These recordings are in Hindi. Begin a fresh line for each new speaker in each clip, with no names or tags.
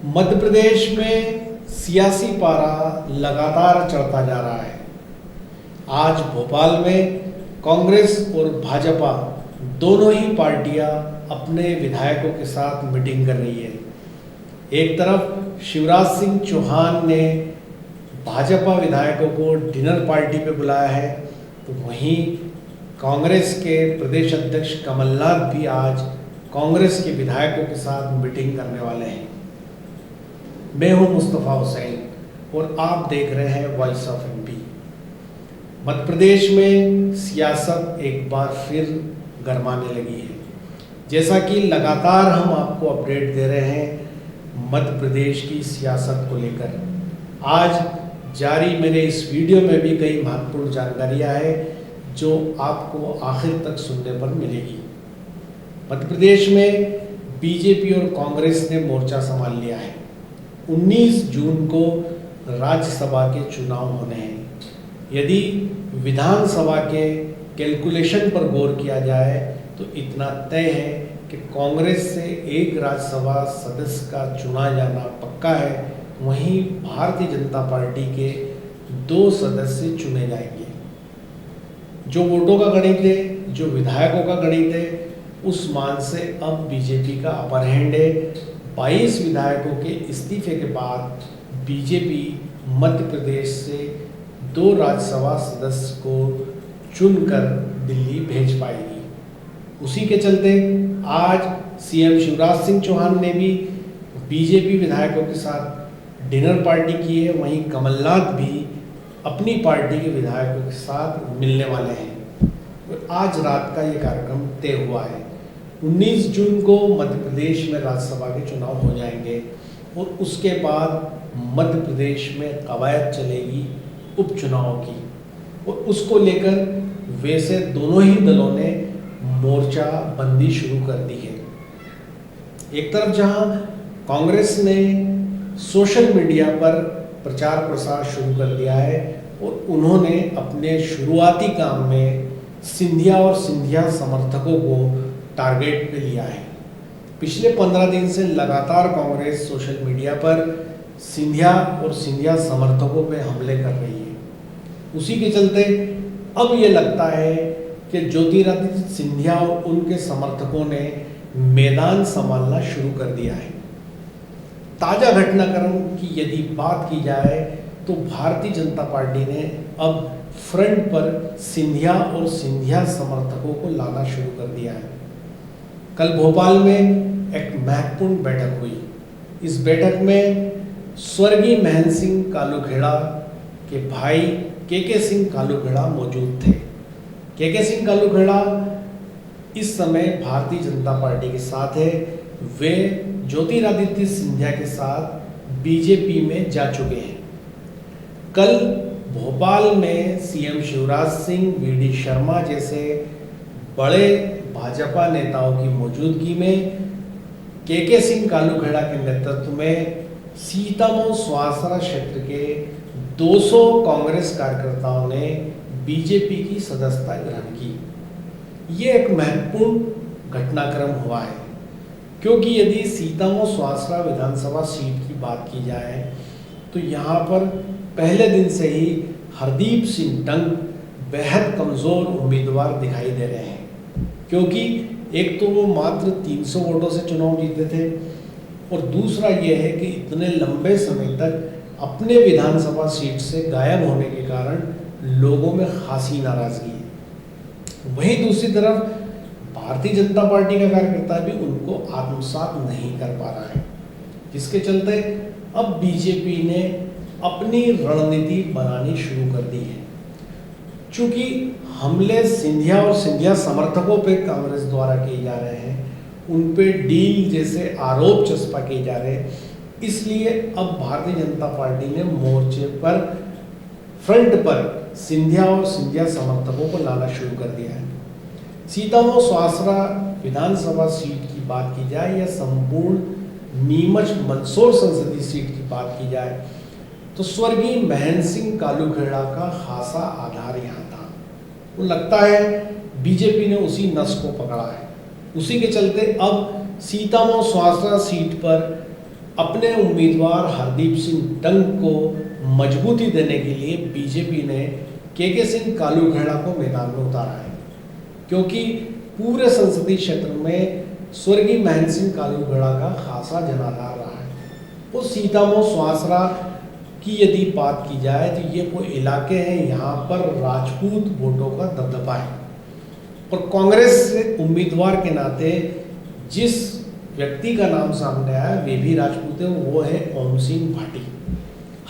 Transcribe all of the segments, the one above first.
मध्य प्रदेश में सियासी पारा लगातार चढ़ता जा रहा है। आज भोपाल में कांग्रेस और भाजपा दोनों ही पार्टियां अपने विधायकों के साथ मीटिंग कर रही है। एक तरफ शिवराज सिंह चौहान ने भाजपा विधायकों को डिनर पार्टी पे बुलाया है, तो वहीं कांग्रेस के प्रदेश अध्यक्ष कमलनाथ भी आज कांग्रेस के विधायकों के साथ मीटिंग करने वाले हैं। मैं हूं मुस्तफ़ा हुसैन और आप देख रहे हैं voice of MP. Madhya Pradesh में सियासत एक बार फिर गरमाने लगी है। जैसा कि लगातार हम आपको अपडेट दे रहे हैं मध्य प्रदेश की सियासत को लेकर, आज जारी मेरे इस वीडियो में भी कई महत्वपूर्ण जानकारियां हैं जो आपको आखिर तक सुनने पर मिलेगी। मध्य प्रदेश में बीजेपी और कांग्रेस ने मोर्चा संभाल लिया है। 19 जून को राज्यसभा के चुनाव होने हैं। यदि विधानसभा के कैलकुलेशन पर गौर किया जाए तो इतना तय है कि कांग्रेस से एक राज्यसभा सदस्य का चुना जाना पक्का है, वहीं भारतीय जनता पार्टी के 2 सदस्य चुने जाएंगे। जो वोटों का गणित है, जो विधायकों का गणित है, उस मान से अब बीजेपी का अपर हैंड है। 22 विधायकों के इस्तीफे के बाद बीजेपी मध्य प्रदेश से 2 राज्यसभा सदस्य को चुनकर दिल्ली भेज पाएगी। उसी के चलते आज सीएम शिवराज सिंह चौहान ने भी बीजेपी विधायकों के साथ डिनर पार्टी की है। वहीं कमलनाथ भी अपनी पार्टी के विधायकों के साथ मिलने वाले हैं। और आज रात का ये कार्यक्रम तय हुआ है। 19 जून को मध्य प्रदेश में राज्यसभा के चुनाव हो जाएंगे और उसके बाद मध्य प्रदेश में कवायद चलेगी उपचुनाव की, और उसको लेकर वैसे दोनों ही दलों ने मोर्चा बंदी शुरू कर दी है। एक तरफ जहां कांग्रेस ने सोशल मीडिया पर प्रचार प्रसार शुरू कर दिया है और उन्होंने अपने शुरुआती काम में सिंधिया और सिंधिया समर्थकों को टारगेट पे लिया है। पिछले 15 दिन से लगातार कांग्रेस सोशल मीडिया पर सिंधिया और सिंधिया समर्थकों पे हमले कर रही है। उसी के चलते अब ये लगता है कि ज्योतिरादित्य सिंधिया और उनके समर्थकों ने मैदान संभालना शुरू कर दिया है। ताजा घटनाक्रम की यदि बात की जाए तो भारतीय जनता पार्टी ने अब फ्रंट पर सिंधिया और सिंधिया समर्थकों को लाना शुरू कर दिया है। कल भोपाल में एक महत्वपूर्ण बैठक हुई। इस बैठक में स्वर्गीय महन सिंह कालूखेड़ा के भाई के सिंह कालूखेड़ा मौजूद थे। के सिंह कालूखेड़ा इस समय भारतीय जनता पार्टी के साथ है। वे ज्योतिरादित्य सिंधिया के साथ बीजेपी में जा चुके हैं। कल भोपाल में सीएम शिवराज सिंह, वीडी शर्मा जैसे बड़े भाजपा नेताओं की मौजूदगी में के सिंह कालूखेड़ा के नेतृत्व में सीतामऊ स्वासरा क्षेत्र के 200 कांग्रेस कार्यकर्ताओं ने बीजेपी की सदस्यता ग्रहण की। ये एक महत्वपूर्ण घटनाक्रम हुआ है, क्योंकि यदि सीतामऊ स्वासरा विधानसभा सीट की बात की जाए तो यहाँ पर पहले दिन से ही हरदीप सिंह डंग बेहद कमज़ोर उम्मीदवार दिखाई दे रहे हैं, क्योंकि एक तो वो मात्र 300 वोटों से चुनाव जीते थे और दूसरा ये है कि इतने लंबे समय तक अपने विधानसभा सीट से गायब होने के कारण लोगों में खासी नाराज़गी है। वहीं दूसरी तरफ भारतीय जनता पार्टी का कार्यकर्ता भी उनको आत्मसात नहीं कर पा रहा है, जिसके चलते अब बीजेपी ने अपनी रणनीति बनानी शुरू कर दी है। चूंकि हमले सिंधिया और सिंधिया समर्थकों पे कांग्रेस द्वारा किए जा रहे हैं, उन पे डील जैसे आरोप चस्पा किए जा रहे हैं, इसलिए अब भारतीय जनता पार्टी ने मोर्चे पर फ्रंट पर सिंधिया और सिंधिया समर्थकों को लाना शुरू कर दिया है। सीतामऊ स्वासरा विधानसभा सीट की बात की जाए या संपूर्ण नीमच मंदसौर संसदीय सीट की बात की जाए तो स्वर्गीय महन सिंह कालूखेड़ा का खासा आधार यहाँ था। वो लगता है बीजेपी ने उसी नस को पकड़ा है। उसी के चलते अब सीतामऊ स्वासरा सीट पर अपने उम्मीदवार हरदीप सिंह डंग को मजबूती देने के लिए बीजेपी ने के सिंह कालूखेड़ा को मैदान में उतारा है, क्योंकि पूरे संसदीय क्षेत्र में स्वर्गीय महेंद्र सिंह कालूखेड़ा का खासा जनाधार रहा है। वो सीतामऊ सुवासरा की यदि बात की जाए तो ये कोई इलाके हैं यहाँ पर राजपूत वोटों का दबदबा है, और कांग्रेस से उम्मीदवार के नाते जिस व्यक्ति का नाम सामने आया वे भी राजपूत है, वो है ओम सिंह भाटी।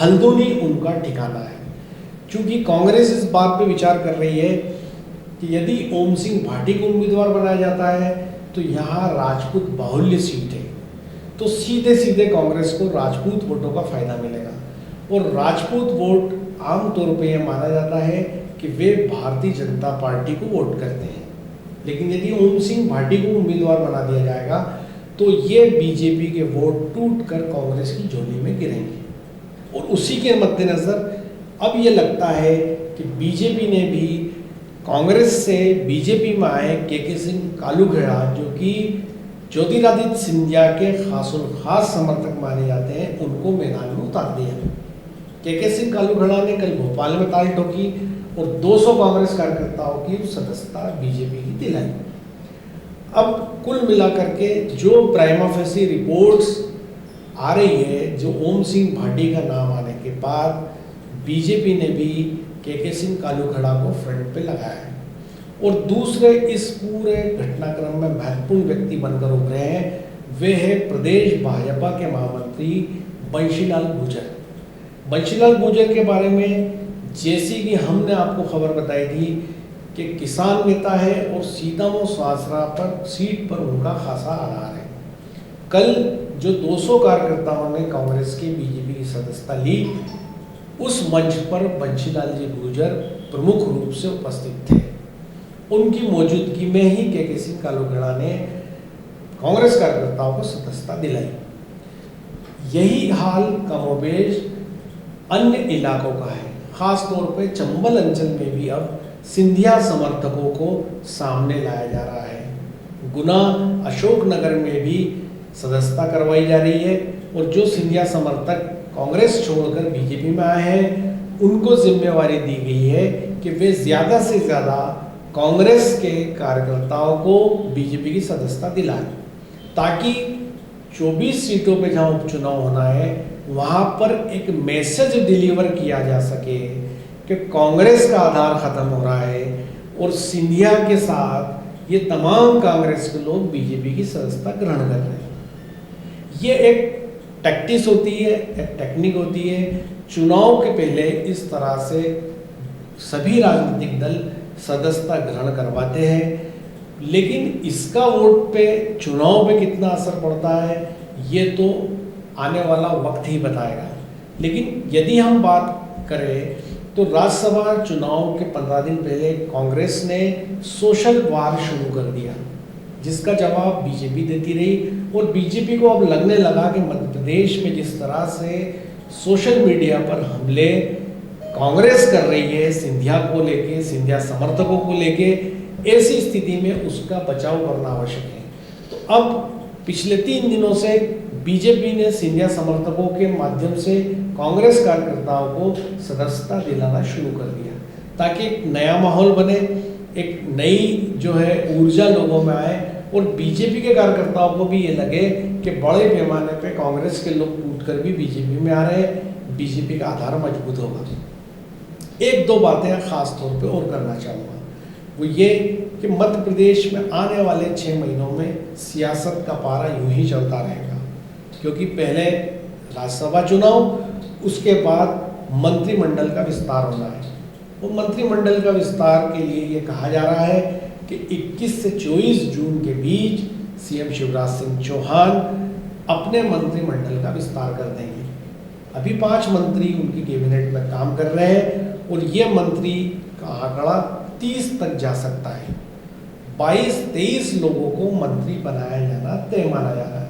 हल्द्वानी उनका ठिकाना है। क्योंकि कांग्रेस इस बात पे विचार कर रही है कि यदि ओम सिंह भाटी को उम्मीदवार बनाया जाता है तो यहाँ राजपूत बाहुल्य सीट है, तो सीधे सीधे कांग्रेस को राजपूत वोटों का फायदा मिलेगा। और राजपूत वोट आमतौर पर यह माना जाता है कि वे भारतीय जनता पार्टी को वोट करते हैं, लेकिन यदि ओम सिंह भाटी को उम्मीदवार बना दिया जाएगा तो ये बीजेपी के वोट टूटकर कांग्रेस की झोली में गिरेंगे। और उसी के मद्देनजर अब ये लगता है कि बीजेपी ने भी कांग्रेस से बीजेपी में आए के सिंह कालूखेड़ा, जो कि ज्योतिरादित्य सिंधिया के खास समर्थक माने जाते हैं, उनको मैदान में उतार दिया। के सिंह कालूखेड़ा ने कल भोपाल में ताल ठोकी और 200 कांग्रेस कार्यकर्ताओं की सदस्यता बीजेपी की दिलाई। अब कुल मिलाकर के जो प्राइमा फेसी रिपोर्ट्स आ रही है, जो ओम सिंह भाटी का नाम आने के बाद बीजेपी ने भी के सिंह कालूखेड़ा को फ्रंट पे लगाया है। और दूसरे इस पूरे घटनाक्रम में महत्वपूर्ण व्यक्ति बनकर उभरे हैं, वे है प्रदेश भाजपा के महामंत्री बंशीलाल गुर्जर। बंशीलाल गुर्जर के बारे में जैसी कि हमने आपको खबर बताई थी कि किसान नेता है और सीतामऊ सुवासरा पर सीट पर उनका खासा आधार है। कल जो 200 कार्यकर्ताओं ने कांग्रेस के बीजेपी की सदस्यता ली, उस मंच पर बंशीलाल जी गुर्जर प्रमुख रूप से उपस्थित थे। उनकी मौजूदगी में ही के सिंह कालूखेड़ा ने कांग्रेस कार्यकर्ताओं को सदस्यता दिलाई। यही हाल कमोबेश अन्य इलाकों का है। खास तौर पे चंबल अंचल में भी अब सिंधिया समर्थकों को सामने लाया जा रहा है। गुना अशोकनगर में भी सदस्यता करवाई जा रही है, और जो सिंधिया समर्थक कांग्रेस छोड़कर बीजेपी में आए हैं उनको जिम्मेवारी दी गई है कि वे ज़्यादा से ज़्यादा कांग्रेस के कार्यकर्ताओं को बीजेपी की सदस्यता दिलाएं, ताकि 24 सीटों पे जहां उपचुनाव होना है वहां पर एक मैसेज डिलीवर किया जा सके कि कांग्रेस का आधार खत्म हो रहा है और सिंधिया के साथ ये तमाम कांग्रेस के लोग बीजेपी की सदस्यता ग्रहण कर रहे हैं। ये एक टैक्टिस होती है, एक टेक्निक होती है। चुनाव के पहले इस तरह से सभी राजनीतिक दल सदस्यता ग्रहण करवाते हैं, लेकिन इसका वोट पे, चुनाव पे कितना असर पड़ता है ये तो आने वाला वक्त ही बताएगा। लेकिन यदि हम बात करें तो राज्यसभा चुनाव के 15 दिन पहले कांग्रेस ने सोशल वार शुरू कर दिया, जिसका जवाब बीजेपी देती रही। और बीजेपी को अब लगने लगा कि मध्य प्रदेश में जिस तरह से सोशल मीडिया पर हमले कांग्रेस कर रही है सिंधिया को लेके, सिंधिया समर्थकों को लेके, ऐसी स्थिति में उसका बचाव करना आवश्यक है। तो अब पिछले 3 दिनों से बीजेपी ने सिंधिया समर्थकों के माध्यम से कांग्रेस कार्यकर्ताओं को सदस्यता दिलाना शुरू कर दिया, ताकि एक नया माहौल बने, एक नई जो है ऊर्जा लोगों में आए, और बीजेपी के कार्यकर्ताओं को भी ये लगे कि बड़े पैमाने पे कांग्रेस के लोग टूटकर भी बीजेपी में आ रहे हैं, बीजेपी का आधार मजबूत होगा। 1-2 बातें खास तौर पे और करना चाहूँगा, वो ये कि मध्य प्रदेश में आने वाले 6 महीनों में सियासत का पारा यूं ही चलता रहेगा, क्योंकि पहले राज्यसभा चुनाव, उसके बाद मंत्रिमंडल का विस्तार होना है। वो मंत्रिमंडल का विस्तार के लिए ये कहा जा रहा है कि 21 से 24 जून के बीच सीएम शिवराज सिंह चौहान अपने मंत्रिमंडल का विस्तार कर देंगे। अभी 5 मंत्री उनकी कैबिनेट में काम कर रहे हैं, और ये मंत्री का आंकड़ा 30 तक जा सकता है। 22-23 लोगों को मंत्री बनाया जाना तय माना जा रहा है।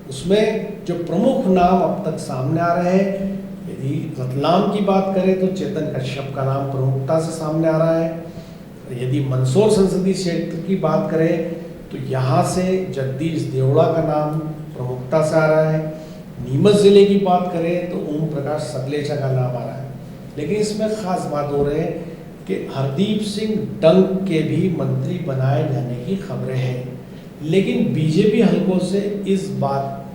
उसमें जो प्रमुख नाम अब तक सामने आ रहे हैं, यदि रतलाम की बात करें तो चेतन कश्यप का नाम प्रमुखता से सामने आ रहा है। यदि मंदसौर संसदीय क्षेत्र की बात करें तो यहाँ से जगदीश देवड़ा का नाम प्रमुखता से आ रहा है। नीमच जिले की बात करें तो ओम प्रकाश सकलेचा का नाम आ रहा है, लेकिन इसमें खास बात हो रही है कि हरदीप सिंह डंग के भी मंत्री बनाए जाने की खबरें हैं, लेकिन बीजेपी हलकों से इस बात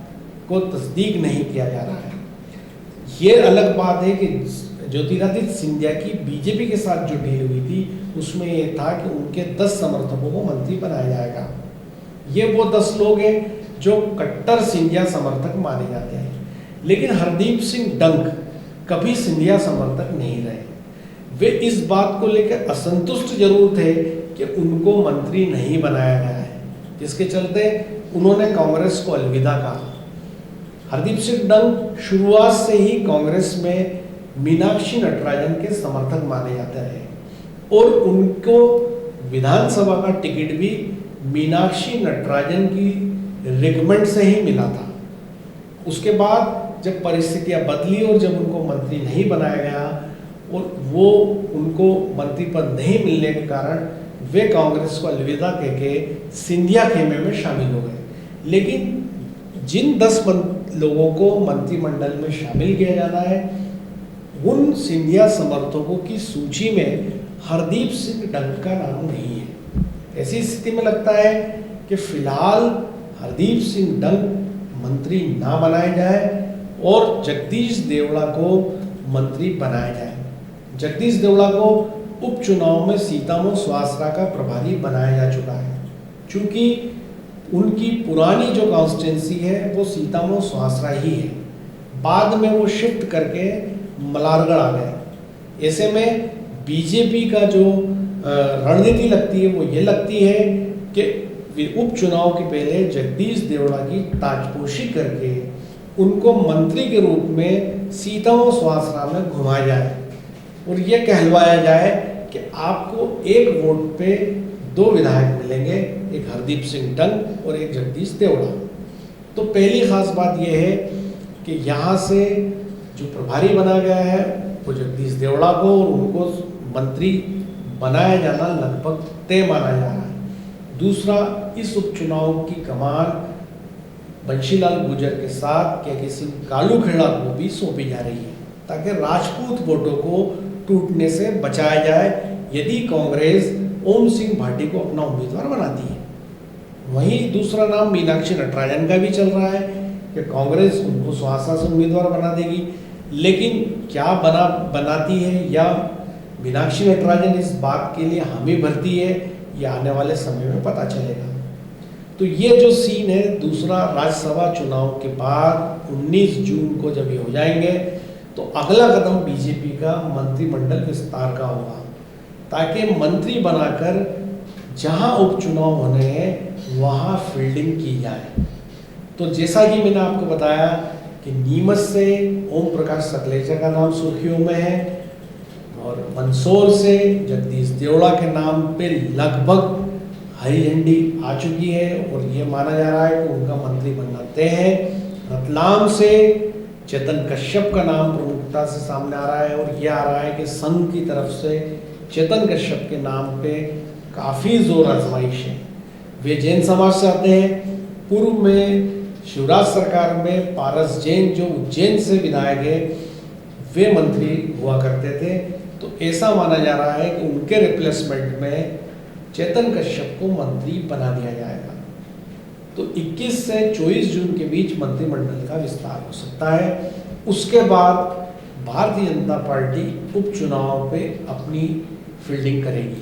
को तस्दीक नहीं किया जा रहा है। ये अलग बात है कि ज्योतिरादित्य सिंधिया की बीजेपी के साथ जो डील हुई थी उसमें ये था कि उनके 10 समर्थकों को मंत्री बनाया जाएगा। ये वो 10 लोग हैं जो कट्टर सिंधिया समर्थक माने जाते हैं, लेकिन हरदीप सिंह डंग कभी सिंधिया समर्थक नहीं रहे। वे इस बात को लेकर असंतुष्ट जरूर थे कि उनको मंत्री नहीं बनाया गया है, जिसके चलते उन्होंने कांग्रेस को अलविदा कहा। हरदीप सिंह डंग शुरुआत से ही कांग्रेस में मीनाक्षी नटराजन के समर्थक माने जाते रहे और उनको विधानसभा का टिकट भी मीनाक्षी नटराजन की रिकमेंड से ही मिला था। उसके बाद जब परिस्थितियां बदली और जब उनको मंत्री नहीं बनाया गया और वो उनको मंत्री पद नहीं मिलने के कारण वे कांग्रेस को अलविदा कह के सिंधिया खेमे में शामिल हो गए। लेकिन जिन 10 लोगों को मंत्रिमंडल में शामिल किया जाना है, उन सिंधिया समर्थकों की सूची में हरदीप सिंह डंग का नाम नहीं है। ऐसी स्थिति में लगता है कि फिलहाल हरदीप सिंह डंग मंत्री ना बनाए जाए और जगदीश देवड़ा को मंत्री बनाया जाए। जगदीश देवड़ा को उपचुनाव में सीतामऊ स्वासरा का प्रभारी बनाया जा चुका है। चूंकि उनकी पुरानी जो कॉन्स्टिट्यूंसी है वो सीतामऊ स्वासरा ही है, बाद में वो शिफ्ट करके मलारगढ़ आ गए। ऐसे में बीजेपी का जो रणनीति लगती है वो ये लगती है कि उपचुनाव के पहले जगदीश देवड़ा की ताजपोशी करके उनको मंत्री के रूप में सीतामऊ स्वासरा में घुमाया जाए और ये कहलवाया जाए कि आपको एक वोट पे 2 विधायक मिलेंगे, एक हरदीप सिंह डंग और एक जगदीश देवड़ा। तो पहली खास बात यह है कि यहाँ से जो प्रभारी बनाया गया है वो जगदीश देवड़ा को और उनको मंत्री बनाया जाना लगभग तय माना जा रहा है। दूसरा, इस उपचुनाव की कमान बंशीलाल गुर्जर के साथ के सिंह कालूखेड़ा को भी सौंपी जा रही है ताकि राजपूत वोटों को टूटने से बचाया जाए यदि कांग्रेस ओम सिंह भाटी को अपना उम्मीदवार बनाती है। वहीं दूसरा नाम मीनाक्षी नटराजन का भी चल रहा है कि कांग्रेस उनको स्वासा से उम्मीदवार बना देगी, लेकिन क्या बनाती है या मीनाक्षी नटराजन इस बात के लिए हामी भरती है, ये आने वाले समय में पता चलेगा। तो ये जो सीन है, दूसरा राज्यसभा चुनाव के बाद 19 जून को जब ये हो जाएंगे तो अगला कदम बीजेपी का मंत्रिमंडल विस्तार का होगा ताकि मंत्री बनाकर जहां उपचुनाव होने हैं वहां फील्डिंग की जाए। तो जैसा कि मैंने आपको बताया कि नीमच से ओम प्रकाश सकलेचा का नाम सुर्खियों में है और मंदसौर से जगदीश देवड़ा के नाम पे लगभग हरी झंडी आ चुकी है और ये माना जा रहा है कि उनका मंत्री बनना तय है। रतलाम से चेतन कश्यप का नाम प्रमुखता से सामने आ रहा है और ये आ रहा है कि संघ की तरफ से चेतन कश्यप के नाम पे काफ़ी जोर आजमाइश है। वे जैन समाज से आते हैं। पूर्व में शिवराज सरकार में पारस जैन जो उज्जैन से विधायक है वे मंत्री हुआ करते थे, तो ऐसा माना जा रहा है कि उनके रिप्लेसमेंट में चेतन कश्यप को मंत्री बना दिया जाएगा। तो 21 से 24 जून के बीच मंत्रिमंडल का विस्तार हो सकता है। उसके बाद भारतीय जनता पार्टी उपचुनाव पे अपनी फील्डिंग करेगी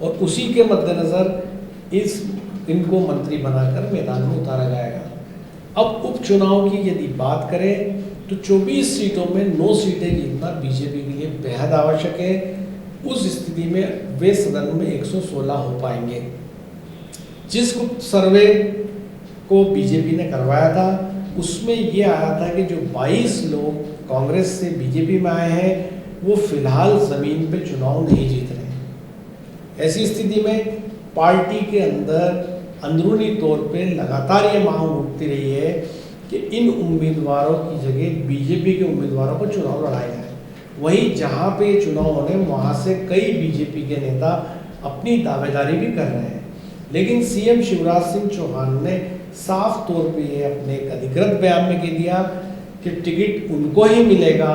और उसी के मद्देनज़र इनको मंत्री बनाकर मैदान में उतारा जाएगा। अब उपचुनाव की यदि बात करें तो 24 सीटों में 9 सीटें जीतना बीजेपी के लिए बेहद आवश्यक है। उस स्थिति में वे सदन में 116 हो पाएंगे। जिस सर्वे को बीजेपी ने करवाया था उसमें ये आया था कि जो 22 लोग कांग्रेस से बीजेपी में आए हैं वो फिलहाल ज़मीन पे चुनाव नहीं जीत रहे। ऐसी स्थिति में पार्टी के अंदर अंदरूनी तौर पे लगातार ये मांग उठती रही है कि इन उम्मीदवारों की जगह बीजेपी के उम्मीदवारों को चुनाव लड़ाया जाए। वहीं जहाँ पे चुनाव होने वहाँ से कई बीजेपी के नेता अपनी दावेदारी भी कर रहे हैं, लेकिन सीएम शिवराज सिंह चौहान ने साफ तौर पे ये अपने एक अधिकृत बयान में कह दिया कि टिकट उनको ही मिलेगा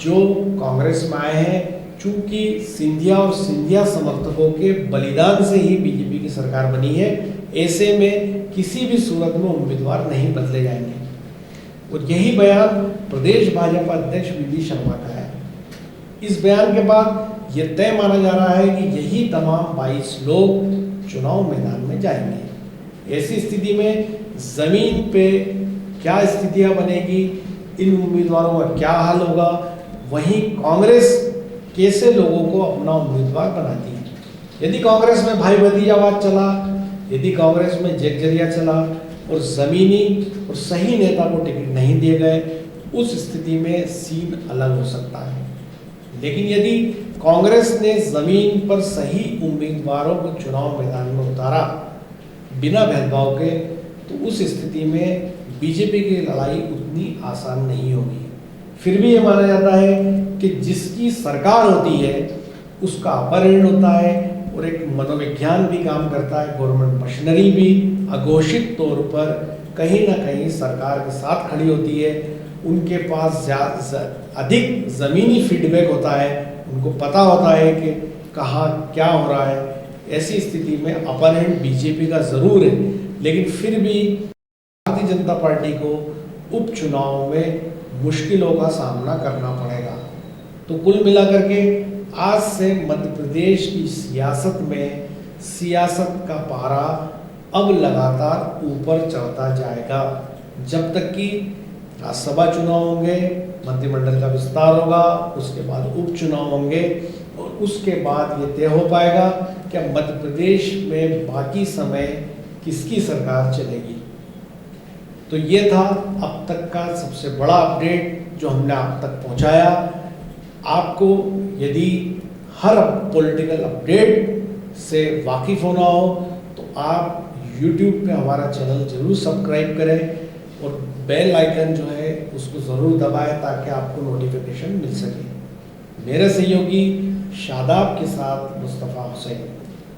जो कांग्रेस में आए हैं, चूंकि सिंधिया और सिंधिया समर्थकों के बलिदान से ही बीजेपी की सरकार बनी है। ऐसे में किसी भी सूरत में उम्मीदवार नहीं बदले जाएंगे और यही बयान प्रदेश भाजपा अध्यक्ष वीडी शर्मा का है। इस बयान के बाद यह तय माना जा रहा है कि यही तमाम 22 लोग चुनाव मैदान में जाएंगे। ऐसी स्थिति में जमीन पे क्या स्थितियां बनेगी, इन उम्मीदवारों का क्या हाल होगा, वहीं कांग्रेस कैसे लोगों को अपना उम्मीदवार बनाती है। यदि कांग्रेस में भाई भतीजावाद चला, यदि कांग्रेस में जगजरिया चला और जमीनी और सही नेता को टिकट नहीं दिए गए, उस स्थिति में सीन अलग हो सकता है। लेकिन यदि कांग्रेस ने जमीन पर सही उम्मीदवारों को चुनाव मैदान में उतारा बिना भेदभाव के, तो उस स्थिति में बीजेपी की लड़ाई उतनी आसान नहीं होगी। फिर भी ये माना जाता है कि जिसकी सरकार होती है उसका अपर एंड होता है और एक मनोविज्ञान भी काम करता है। गवर्नमेंट मशीनरी भी अघोषित तौर पर कहीं ना कहीं सरकार के साथ खड़ी होती है। उनके पास अधिक ज़मीनी फीडबैक होता है, उनको पता होता है कि कहाँ क्या हो रहा है। ऐसी स्थिति में अपर एंड बीजेपी का ज़रूर है, लेकिन फिर भी भारतीय जनता पार्टी को उपचुनाव में मुश्किलों का सामना करना पड़ेगा। तो कुल मिलाकर के आज से मध्य प्रदेश की सियासत में सियासत का पारा अब लगातार ऊपर चढ़ता जाएगा, जब तक कि राज्यसभा चुनाव होंगे, मंत्रिमंडल का विस्तार होगा, उसके बाद उपचुनाव होंगे और उसके बाद ये तय हो पाएगा कि मध्य प्रदेश में बाकी समय किसकी सरकार चलेगी। तो ये था अब तक का सबसे बड़ा अपडेट जो हमने आप तक पहुंचाया। आपको यदि हर पॉलिटिकल अपडेट से वाकिफ होना हो तो आप YouTube पे हमारा चैनल जरूर सब्सक्राइब करें और बेल आइकन जो है उसको ज़रूर दबाएं ताकि आपको नोटिफिकेशन मिल सके। मेरे सहयोगी शादाब के साथ मुस्तफ़ा हुसैन।